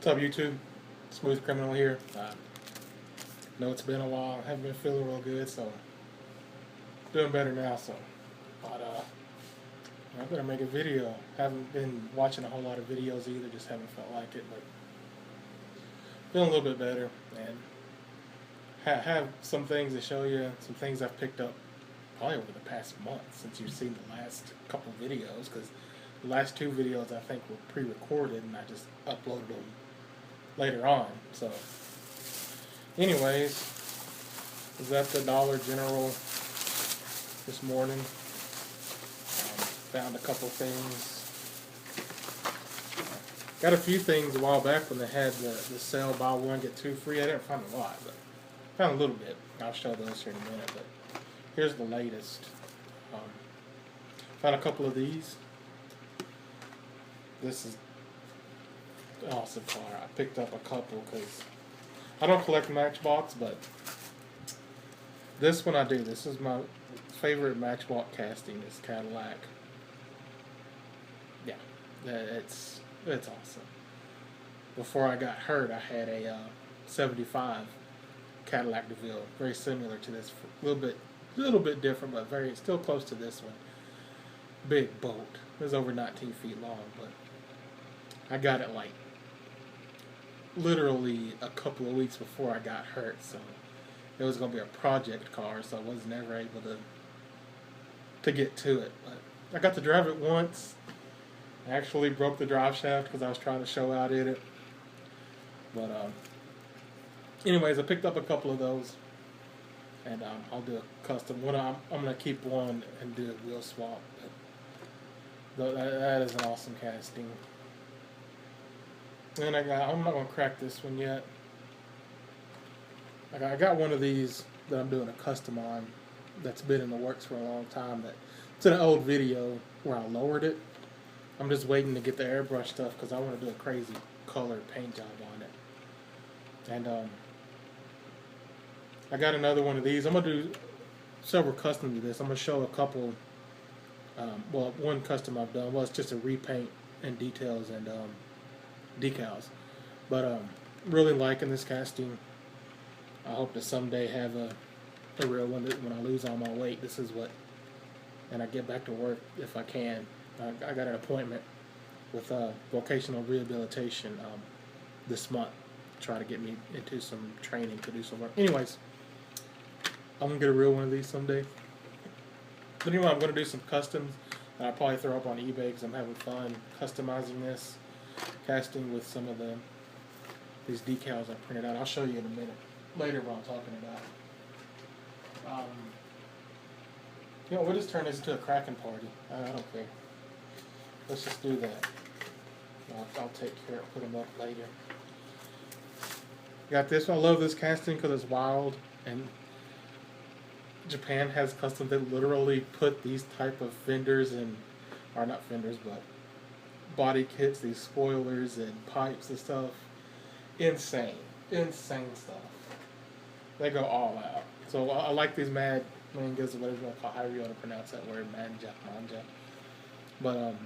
What's up, YouTube? Smooth Criminal here. Know it's been a while. I haven't been feeling real good, so doing better now. But I better make a video. Haven't been watching a whole lot of videos either. Just haven't felt like it, but feeling a little bit better and have some things to show you. Some things I've picked up probably over the past month since you've seen the last couple videos. Because the last two videos I think were pre-recorded and I just uploaded them later on. So, anyways, was at the Dollar General this morning. Found a couple things. Got a few things a while back when they had the sale, buy one get two free. I didn't find a lot, but found a little bit. I'll show those here in a minute. But here's the latest. Found a couple of these. This is awesome car. I picked up a couple because I don't collect Matchbox, but this one I do. This is my favorite Matchbox casting. Is Cadillac. Yeah, it's awesome. Before I got hurt, I had a 75 Cadillac DeVille, very similar to this, a little bit different, but still close to this one. Big boat. It was over 19 feet long, but I got it like literally a couple of weeks before I got hurt, so it was going to be a project car, so I was never able to get to it. But I got to drive it once. I actually broke the drive shaft because I was trying to show out in it. But anyways, I picked up a couple of those, and I'll do a custom one. I'm going to keep one and do a wheel swap. But that is an awesome casting. And I'm not going to crack this one yet. I got one of these that I'm doing a custom on that's been in the works for a long time. It's an old video where I lowered it. I'm just waiting to get the airbrush stuff because I want to do a crazy color paint job on it. And I got another one of these. I'm going to do several customs to this. I'm going to show a couple. Well, one custom I've done. Well, it's just a repaint and details and decals. But really liking this casting. I hope to someday have a real one that when I lose all my weight, this is what, and I get back to work if I can. I got an appointment with vocational rehabilitation this month. Try to get me into some training to do some work. Anyways, I'm going to get a real one of these someday. But anyway, I'm going to do some customs that I'll probably throw up on eBay because I'm having fun customizing this, casting with some of these decals I printed out. I'll show you in a minute, later what I'm talking about. We'll just turn this into a cracking party. I don't care. Let's just do that. I'll take care of put them up later. Got this one. I love this casting because it's wild, and Japan has custom. They literally put these type of fenders in, or not fenders, but body kits, these spoilers and pipes and stuff. Insane stuff. They go all out. So I like these mad mangas, or whatever you want to call, however you want to pronounce that word, manja. But I'm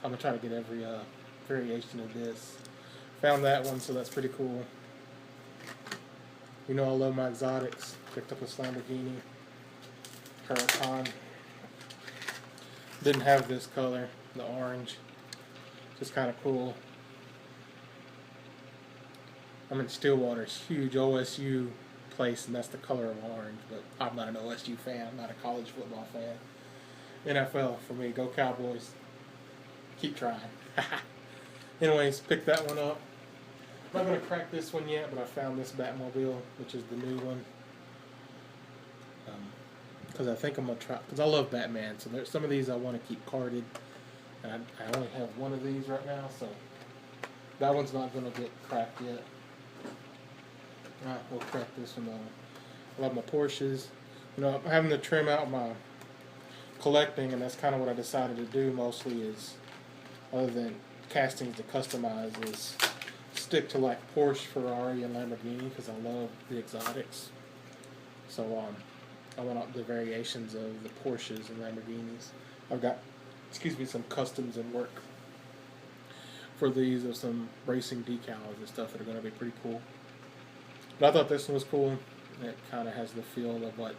gonna try to get every variation of this. Found that one, so that's pretty cool. You know I love my exotics. Picked up a Lamborghini Huracan. Didn't have this color, the orange. Just kind of cool. I'm in Stillwater, it's huge OSU place, and that's the color of orange. But I'm not an OSU fan. I'm not a college football fan. NFL for me. Go Cowboys. Keep trying. Anyways, pick that one up. I'm not going to crack this one yet, but I found this Batmobile, which is the new one. Because I think I'm going to try, because I love Batman. So there's some of these I want to keep carded. And I only have one of these right now, so that one's not going to get cracked yet. Alright, we'll crack this one on. I love my Porsches. You know, I'm having to trim out my collecting, and that's kind of what I decided to do mostly is, other than castings to customize, is stick to like Porsche, Ferrari, and Lamborghini because I love the exotics. So I want the variations of the Porsches and Lamborghinis. I've got, some customs in work for these of some racing decals and stuff that are going to be pretty cool. But I thought this one was cool. It kind of has the feel of what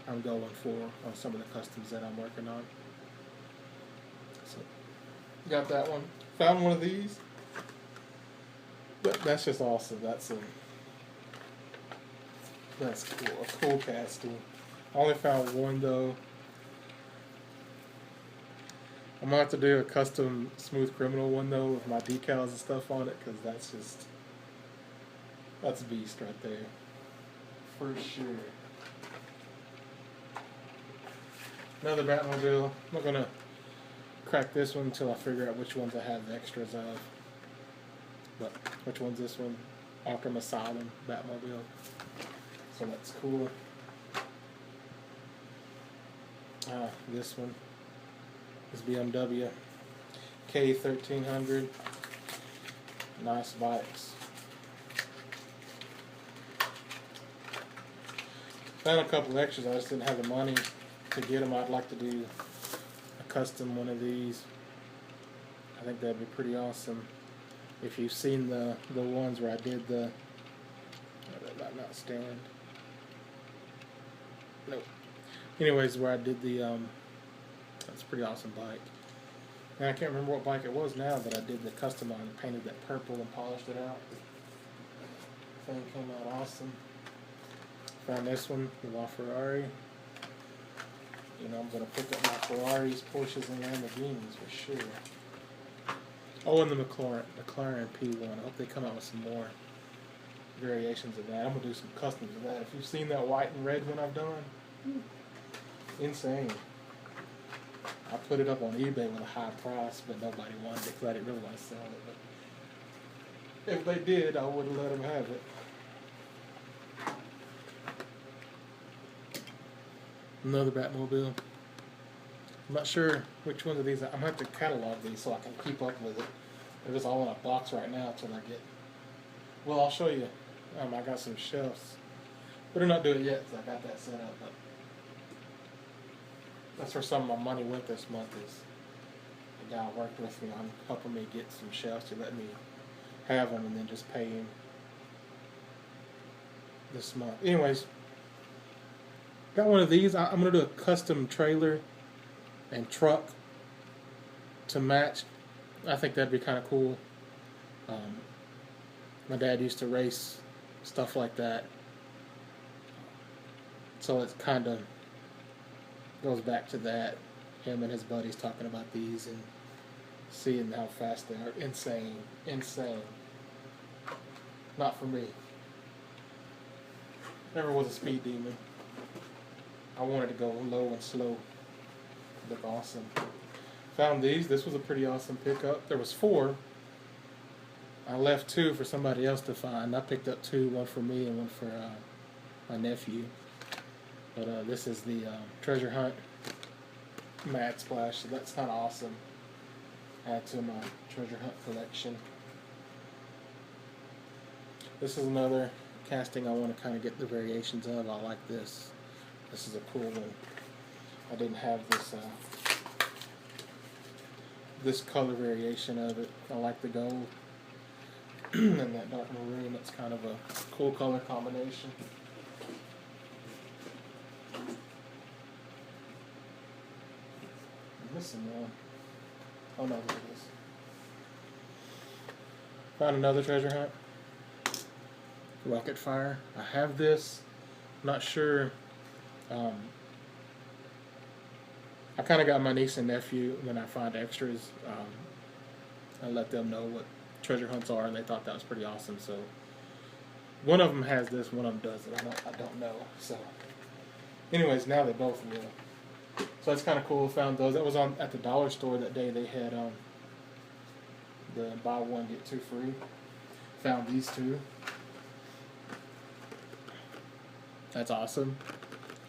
I'm going for on some of the customs that I'm working on. So, got that one. Found one of these. That's just awesome. That's cool. A cool casting. I only found one though. I'm gonna have to do a custom Smooth Criminal one though with my decals and stuff on it, because that's beast right there, for sure. Another Batmobile. I'm not gonna crack this one until I figure out which ones I have the extras of. But which one's this one? Arkham Asylum Batmobile. So that's cool. This one is BMW K1300. Nice bikes. Found a couple extras. I just didn't have the money to get them. I'd like to do a custom one of these. I think that'd be pretty awesome. If you've seen the ones where I did the, that might not stand. Nope. Anyways, where I did the that's a pretty awesome bike. And I can't remember what bike it was now that I did the custom on. Painted that purple and polished it out. Thing came out awesome. Found this one, the LaFerrari. You know, I'm gonna pick up my Ferraris, Porsches, and Lamborghinis for sure. Oh, and the McLaren P1. I hope they come out with some more variations of that. I'm gonna do some customs of that. If you've seen that white and red one I've done, insane. I put it up on eBay with a high price, but nobody wanted it because I didn't really want to sell it. But if they did, I would have let them have it. Another Batmobile. I'm not sure which one of these. I'm going to have to catalog these so I can keep up with it. They're just all in a box right now until I get. Well, I'll show you. I got some shelves. Better not do it yet because I got that set up. But that's where some of my money went this month. Is the guy worked with me on helping me get some shelves to let me have them and then just pay him this month. Anyways, got one of these. I'm going to do a custom trailer and truck to match. I think that'd be kind of cool. My dad used to race stuff like that, so it kind of goes back to that. Him and his buddies talking about these and seeing how fast they are. Insane. Not for me. Never was a speed demon. I wanted to go low and slow. Look awesome. Found these. This was a pretty awesome pickup. There was 4. I left 2 for somebody else to find. I picked up 2, one for me and one for my nephew. But this is the Treasure Hunt Mad Splash. So that's kind of awesome. Add to my Treasure Hunt collection. This is another casting I want to kind of get the variations of. I like this. This is a cool one. I didn't have this color variation of it. I like the gold and that dark maroon. That's kind of a cool color combination. I'm missing one. Oh no, there it is. Found another treasure hunt. Rocket Fire. I have this. Not sure. I kind of got my niece and nephew when I find extras. I let them know what treasure hunts are, and they thought that was pretty awesome. So one of them has this, one of them doesn't. I don't know. So, anyways, now they both will. So that's kind of cool. Found those. That was on at the dollar store that day. They had the buy one get 2 free. Found these 2. That's awesome.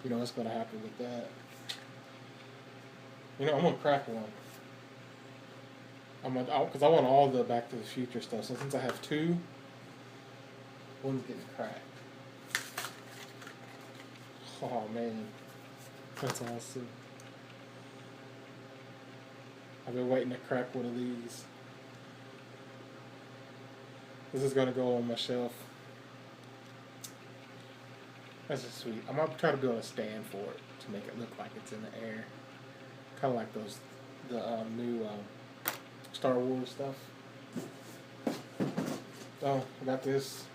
You know what's going to happen with that. You know, I'm going to crack one. Because I want all the Back to the Future stuff. So since I have 2, one's getting cracked. Oh, man. That's awesome. I've been waiting to crack one of these. This is gonna go on my shelf. That's just sweet. I'm gonna try to build a stand for it to make it look like it's in the air, kind of like the new Star Wars stuff. So I got this.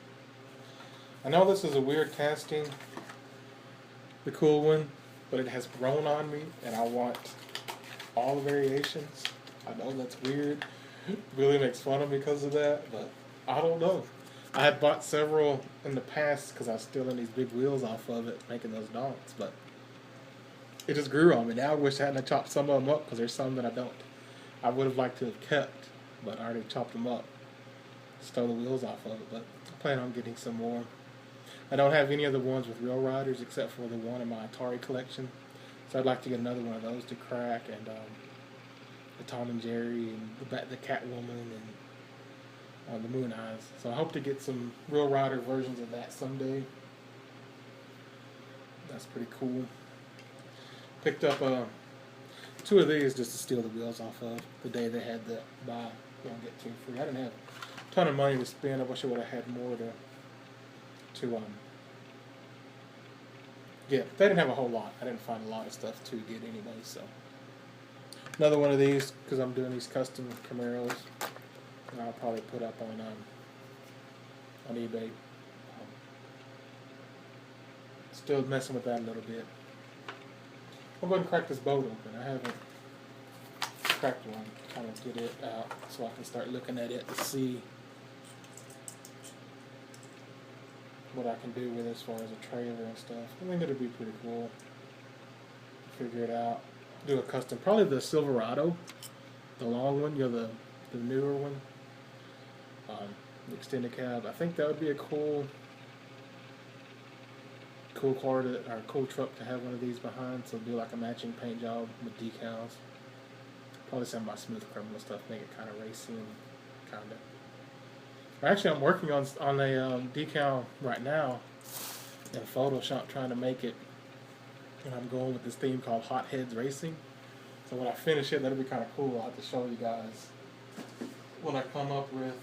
I know this is a weird casting, the cool one, but it has grown on me, and I want all the variations. I know that's weird. Billy makes fun of me because of that, but I don't know. I had bought several in the past because I was stealing these big wheels off of it, making those don'ts, but it just grew on me. Now I wish I hadn't chopped some of them up because there's some that I don't. I would have liked to have kept, but I already chopped them up. Stole the wheels off of it, but I plan on getting some more. I don't have any of the ones with Real Riders except for the one in my Atari collection. So I'd like to get another one of those to crack, and the Tom and Jerry, and the Catwoman, and the Moon Eyes. So I hope to get some Real Rider versions of that someday. That's pretty cool. Picked up two of these just to steal the wheels off of the day they had the buy one get two free. I didn't have a ton of money to spend. I wish I would have had more to get. They didn't have a whole lot. I didn't find a lot of stuff to get anyway. So another one of these because I'm doing these custom Camaros. And I'll probably put up on eBay. Still messing with that a little bit. I'm going to crack this boat open. I haven't cracked one. Kind of get it out so I can start looking at it to see what I can do with it as far as a trailer and stuff. I think it'll be pretty cool. Figure it out. Do a custom. Probably the Silverado, the long one. You know, the newer one. The extended cab. I think that would be a cool car or cool truck to have one of these behind. So do like a matching paint job with decals. Probably some of my Smooth Criminal stuff, make it kind of racy and kind of. Actually, I'm working on a decal right now in Photoshop, trying to make it. And I'm going with this theme called Hot Heads Racing. So when I finish it, that'll be kind of cool. I'll have to show you guys what I come up with.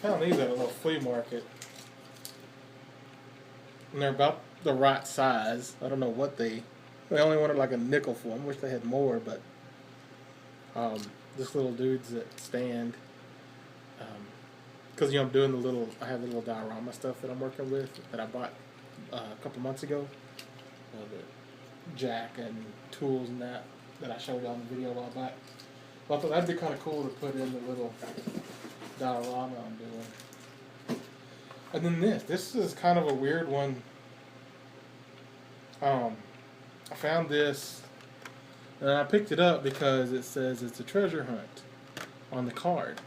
Found these at a little flea market, and they're about the right size. I don't know what they only wanted like a nickel for them. Wish they had more, but just little dudes that stand. Because I'm doing I have the little diorama stuff that I'm working with that I bought a couple months ago. The jack and tools and that I showed you on the video a while back. But I thought that'd be kind of cool to put in the little diorama I'm doing. And then this is kind of a weird one. I found this and I picked it up because it says it's a treasure hunt on the card.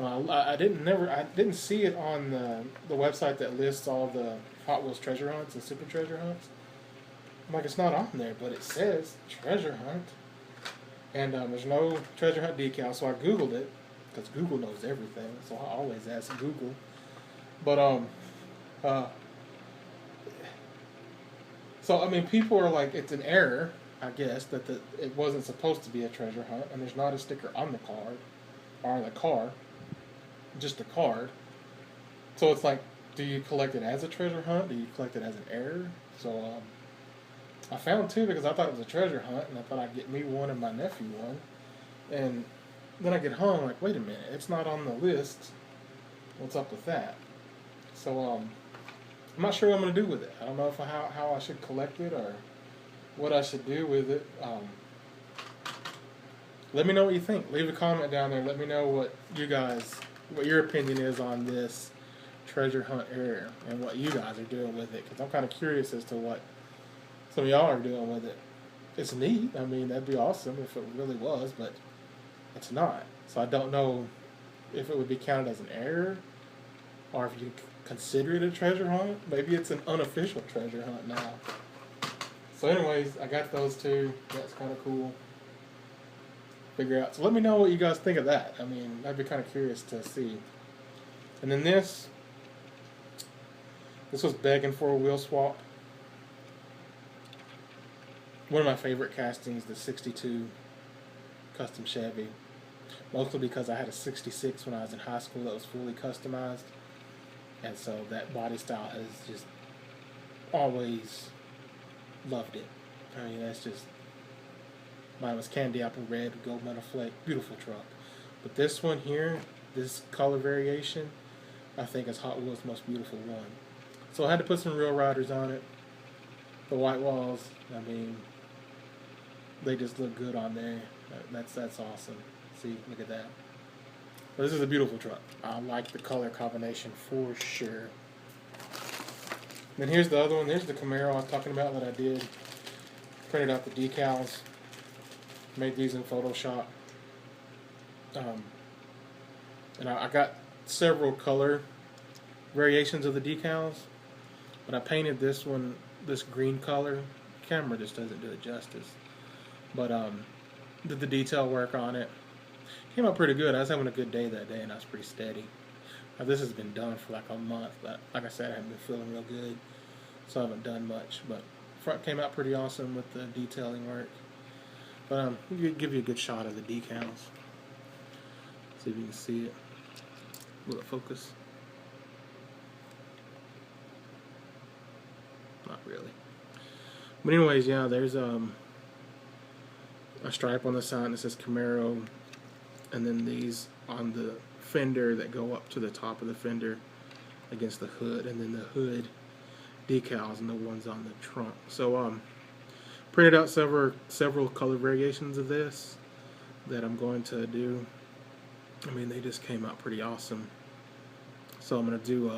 I didn't see it on the website that lists all the Hot Wheels treasure hunts and super treasure hunts. I'm like, it's not on there, but it says treasure hunt. And there's no treasure hunt decal, so I Googled it. Because Google knows everything, so I always ask Google. But so I mean, people are like, it's an error, I guess, that it wasn't supposed to be a treasure hunt, and there's not a sticker on the card or on the car, just a card. So it's like, do you collect it as a treasure hunt? Do you collect it as an error? So I found two because I thought it was a treasure hunt, and I thought I'd get me one and my nephew one, and then I get home, like, wait a minute, it's not on the list. What's up with that? So, I'm not sure what I'm going to do with it. I don't know how I should collect it or what I should do with it. Let me know what you think. Leave a comment down there. Let me know what your opinion is on this treasure hunt error and what you guys are doing with it. Because I'm kind of curious as to what some of y'all are doing with it. It's neat. I mean, that'd be awesome if it really was, but it's not. So I don't know if it would be counted as an error or if you consider it a treasure hunt. Maybe it's an unofficial treasure hunt now. So anyways, I got those two. That's kind of cool. Figure out. So let me know what you guys think of that. I mean, I'd be kind of curious to see. And then this was begging for a wheel swap. One of my favorite castings, the 62 Custom Chevy. mostly because I had a 66 when I was in high school that was fully customized, and so that body style has just always loved it. I mean, that's just, mine was candy apple red with gold metal flake, beautiful truck. But this one here, this color variation, I think is Hot Wheels' most beautiful one. So I had to put some real riders on it. The white walls, I mean, they just look good on there. That's awesome. See, look at that. But this is a beautiful truck. I like the color combination for sure. Then here's the other one. Here's the Camaro I was talking about that I did. Printed out the decals. Made these in Photoshop. And I got several color variations of the decals. But I painted this one, this green color. The camera just doesn't do it justice. But did the detail work on it. Came out pretty good. I was having a good day that day and I was pretty steady. Now, this has been done for like a month, but like I said, I haven't been feeling real good, so I haven't done much. But front came out pretty awesome with the detailing work. But I'll give you a good shot of the decals. See if you can see it. Will it focus? Not really. But anyways, yeah, there's a stripe on the side that says Camaro, and then these on the fender that go up to the top of the fender against the hood, and then the hood decals and the ones on the trunk. So printed out several color variations of this that I'm going to do. I mean, they just came out pretty awesome. So I'm going to do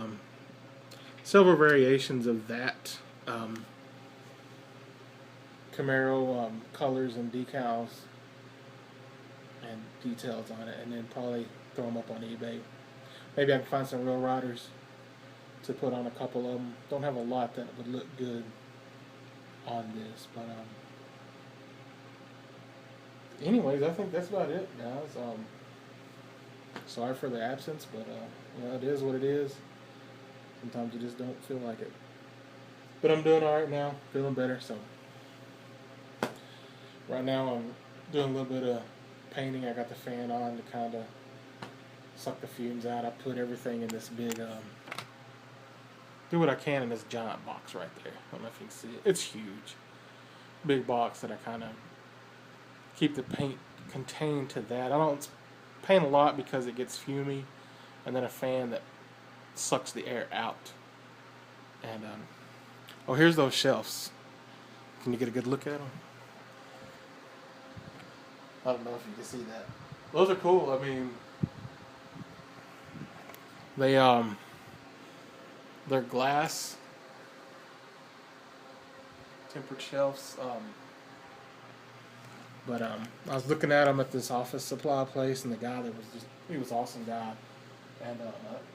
several variations of that Camaro colors and decals and details on it, and then probably throw them up on eBay. Maybe I can find some real riders to put on a couple of them. Don't have a lot that would look good on this, but anyways, I think that's about it, guys. Sorry for the absence, but you know, it is what it is. Sometimes you just don't feel like it. But I'm doing alright now, feeling better. So right now I'm doing a little bit of painting. I got the fan on to kind of suck the fumes out. I put everything in this big, do what I can in this giant box right there. I don't know if you can see it. It's huge. Big box that I kind of keep the paint contained to that. I don't paint a lot because it gets fumy, and then a fan that sucks the air out. And oh, here's those shelves. Can you get a good look at them? I don't know if you can see that. Those are cool. I mean, they're glass tempered shelves. But I was looking at them at this office supply place, and the guy that was he was an awesome guy. And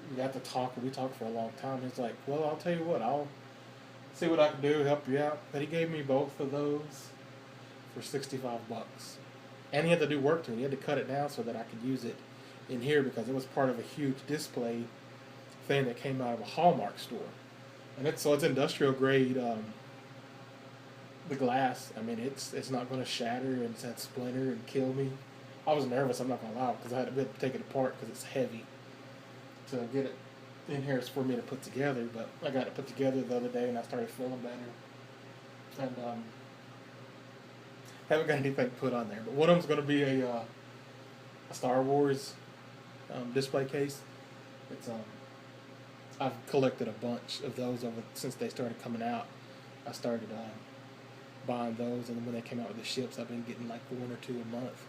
we got to talk, and we talked for a long time. He's like, well, I'll tell you what, I'll see what I can do to help you out. But he gave me both of those for $65. And he had to do work to it. He had to cut it down so that I could use it in here because it was part of a huge display thing that came out of a Hallmark store. And it's industrial grade. The glass, I mean, it's not going to shatter and it's not splinter and kill me. I was nervous, I'm not going to lie, because I had to take it apart because it's heavy to get it in here. It's for me to put together, but I got it put together the other day and I started feeling better. And haven't got anything put on there, but one of them's going to be a Star Wars display case. It's I've collected a bunch of those since they started coming out. I started buying those, and then when they came out with the ships, I've been getting like 1 or 2 a month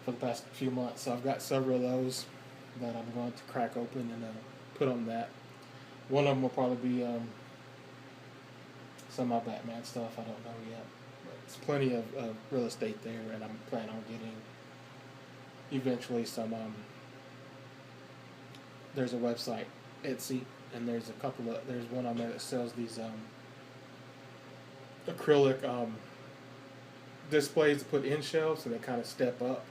for the past few months. So I've got several of those that I'm going to crack open and put on that. One of them will probably be some of my Batman stuff. I don't know yet. But it's plenty of real estate there, and I'm planning on getting eventually some. There's a website, Etsy, and there's one on there that sells these acrylic displays to put in shelves, so they kind of step up,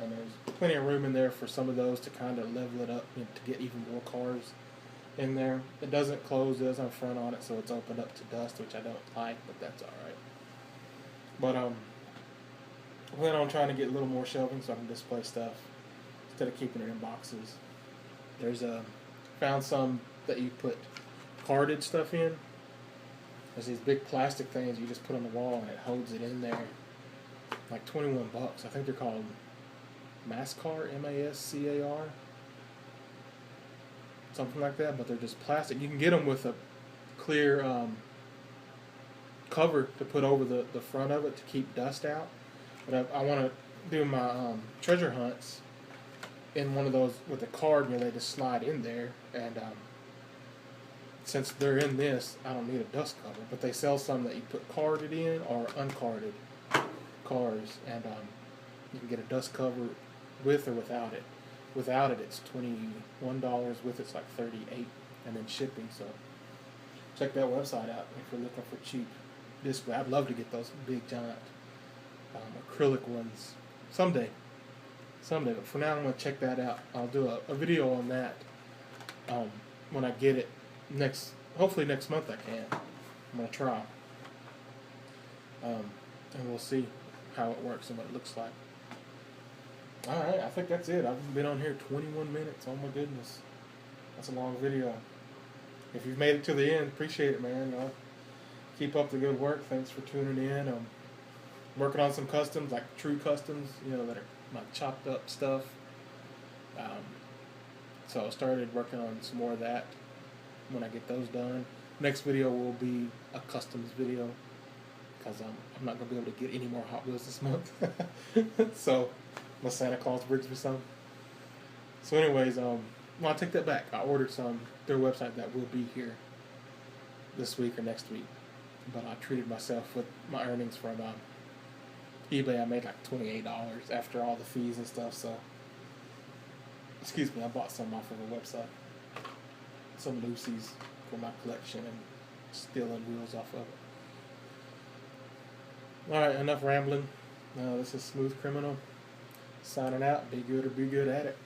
and there's plenty of room in there for some of those to kind of level it up, to get even more cars in there. It doesn't close, it doesn't have front on it, so it's opened up to dust, which I don't like, but that's alright. But I plan on trying to get a little more shelving so I can display stuff instead of keeping it in boxes. There's found some that you put carded stuff in. There's these big plastic things you just put on the wall and it holds it in there. Like $21. I think they're called Mascar, Mascar, something like that. But they're just plastic. You can get them with a clear cover to put over the front of it to keep dust out. But I want to do my treasure hunts in one of those with a card, they just slide in there. And since they're in this, I don't need a dust cover. But they sell some that you put carded in or uncarded cars, and you can get a dust cover with or without it. Without it, it's $21. With it's like $38, and then shipping. So check that website out if you're looking for cheap display. I'd love to get those big giant acrylic ones someday. But for now, I'm going to check that out. I'll do a video on that when I get it hopefully next month I can. I'm going to try. And we'll see how it works and what it looks like. Alright, I think that's it. I've been on here 21 minutes. Oh my goodness. That's a long video. If you've made it to the end, appreciate it, man. Keep up the good work. Thanks for tuning in. I'm working on some customs, like true customs, that are like chopped up stuff. So I started working on some more of that when I get those done. Next video will be a customs video because I'm not going to be able to get any more Hot Wheels this month. So my Santa Claus brings me some. So anyways, well, I take that back. I ordered some their website that will be here this week or next week. But I treated myself with my earnings from eBay. I made like $28 after all the fees and stuff. So, excuse me, I bought some off of a website. Some Lucy's for my collection and stealing wheels off of it. Alright, enough rambling. This is Smooth Criminal signing out. Be good or be good at it.